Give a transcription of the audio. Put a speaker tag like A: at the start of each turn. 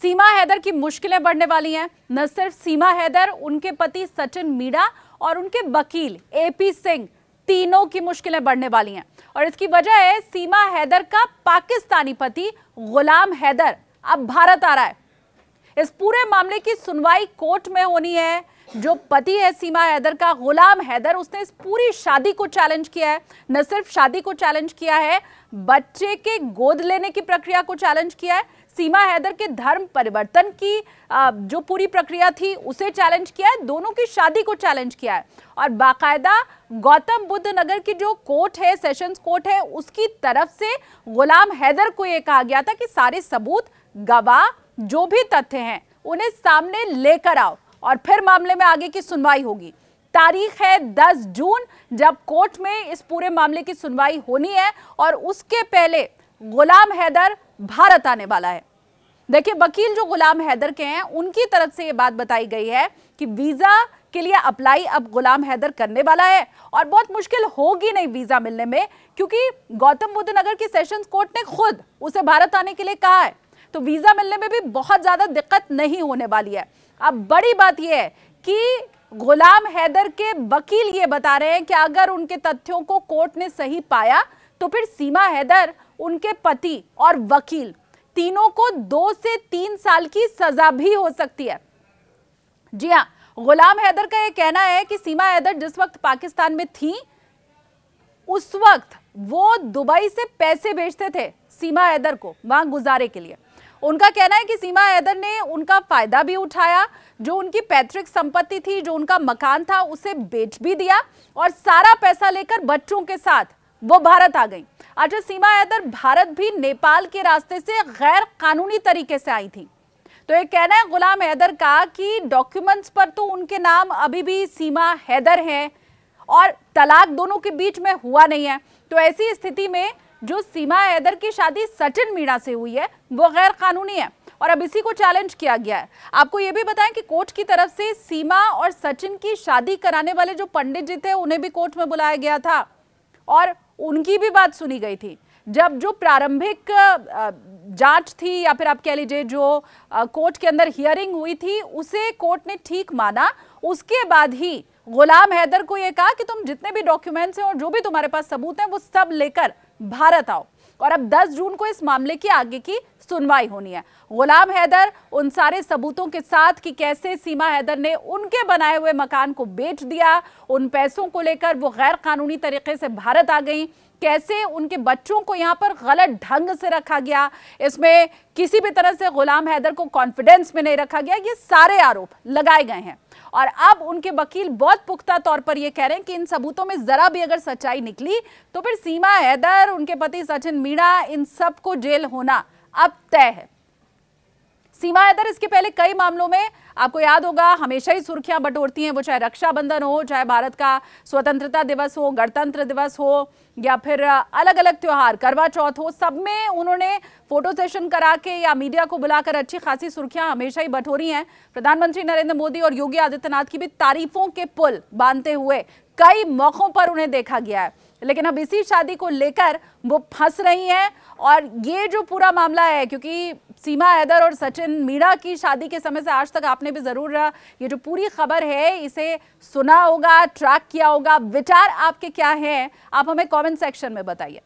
A: सीमा हैदर की मुश्किलें बढ़ने वाली हैं। न सिर्फ सीमा हैदर, उनके पति सचिन मीणा और उनके वकील एपी सिंह, तीनों की मुश्किलें बढ़ने वाली हैं। और इसकी वजह है सीमा हैदर का पाकिस्तानी पति गुलाम हैदर अब भारत आ रहा है। इस पूरे मामले की सुनवाई कोर्ट में होनी है। जो पति है सीमा हैदर का, गुलाम हैदर, उसने इस पूरी शादी को चैलेंज किया है। न सिर्फ शादी को चैलेंज किया है, बच्चे के गोद लेने की प्रक्रिया को चैलेंज किया है। सीमा हैदर के धर्म परिवर्तन की जो पूरी प्रक्रिया थी उसे चैलेंज किया है। दोनों की शादी को चैलेंज किया है। और बाकायदा गौतम बुद्ध नगर की जो कोर्ट है, सेशंस कोर्ट है, उसकी तरफ से गुलाम हैदर को यह कहा गया था कि सारे सबूत, गवाह, जो भी तथ्य हैं उन्हें सामने लेकर आओ और फिर मामले में आगे की सुनवाई होगी। तारीख है 10 जून, जब कोर्ट में इस पूरे मामले की सुनवाई होनी है और उसके पहले गुलाम हैदर भारत आने वाला है। देखिए, वकील जो गुलाम हैदर के हैं उनकी तरफ से यह बात बताई गई है कि वीजा के लिए अप्लाई अब गुलाम हैदर करने वाला है और बहुत मुश्किल होगी नहीं वीजा मिलने में, क्योंकि गौतम बुद्ध नगर की सेशंस कोर्ट ने खुद उसे भारत आने के लिए कहा है। तो वीजा मिलने में भी बहुत ज्यादा दिक्कत नहीं होने वाली है। अब बड़ी बात यह है कि गुलाम हैदर के वकील ये बता रहे हैं कि अगर उनके तथ्यों को कोर्ट ने सही पाया तो फिर सीमा हैदर, उनके पति और वकील, तीनों को 2 से 3 साल की सजा भी हो सकती है। जी हां, गुलाम हैदर का यह कहना है कि सीमा हैदर जिस वक्त पाकिस्तान में थी उस वक्त वो दुबई से पैसे भेजते थे सीमा हैदर को वहां गुजारे के लिए। उनका कहना है कि सीमा हैदर ने उनका फायदा भी उठाया, जो उनकी पैतृक संपत्ति थी, जो उनका मकान था, उसे बेच भी दिया और सारा पैसा लेकर बच्चों के साथ वो भारत आ गई। अच्छा, सीमा हैदर भारत भी नेपाल के रास्ते से गैर कानूनी तरीके से आई थी। तो ये कहना है गुलाम हैदर का कि डॉक्यूमेंट्स पर तो उनके नाम अभी भी सीमा हैदर हैं और तलाक दोनों के बीच में हुआ नहीं है। तो ऐसी स्थिति में जो सीमा हैदर की शादी सचिन मीणा से हुई है वो गैर कानूनी है और अब इसी को चैलेंज किया गया है। आपको ये भी बताएं कि कोर्ट की तरफ से सीमा और सचिन की शादी कराने वाले जो पंडित जी थे उन्हें भी कोर्ट में बुलाया गया था और उनकी भी बात सुनी गई थी। जब जो प्रारंभिक जांच थी या फिर आप कह लीजिए जो कोर्ट के अंदर हियरिंग हुई थी उसे कोर्ट ने ठीक माना। उसके बाद ही गुलाम हैदर को यह कहा कि तुम जितने भी डॉक्यूमेंट्स हैं और जो भी तुम्हारे पास सबूत हैं वो सब लेकर भारत आओ। और अब 10 जून को इस मामले की आगे की सुनवाई होनी है। गुलाम हैदर उन सारे सबूतों के साथ कि कैसे सीमा हैदर ने उनके बनाए हुए मकान को बेच दिया, उन पैसों को लेकर वो गैर कानूनी तरीके से भारत आ गई, कैसे उनके बच्चों को यहाँ पर गलत ढंग से रखा गया, इसमें किसी भी तरह से गुलाम हैदर को कॉन्फिडेंस में नहीं रखा गया, ये सारे आरोप लगाए गए हैं। और अब उनके वकील बहुत पुख्ता तौर पर यह कह रहे हैं कि इन सबूतों में जरा भी अगर सच्चाई निकली तो फिर सीमा हैदर, उनके पति सचिन मीणा, इन सबको जेल होना अब तय है। सीमा हैदर इसके पहले कई मामलों में आपको याद होगा हमेशा ही सुर्खियां बटोरती हैं, वो चाहे रक्षाबंधन हो, चाहे भारत का स्वतंत्रता दिवस हो, गणतंत्र दिवस हो या फिर अलग अलग त्योहार, करवा चौथ हो, सब में उन्होंने फोटो सेशन करा के या मीडिया को बुलाकर अच्छी खासी सुर्खियां हमेशा ही बटोरी हैं। प्रधानमंत्री नरेंद्र मोदी और योगी आदित्यनाथ की भी तारीफों के पुल बांधते हुए कई मौकों पर उन्हें देखा गया है। लेकिन अब इसी शादी को लेकर वो फंस रही हैं और ये जो पूरा मामला है, क्योंकि सीमा हैदर और सचिन मीणा की शादी के समय से आज तक आपने भी जरूर ये जो पूरी खबर है इसे सुना होगा, ट्रैक किया होगा। विचार आपके क्या हैं, आप हमें कमेंट सेक्शन में बताइए।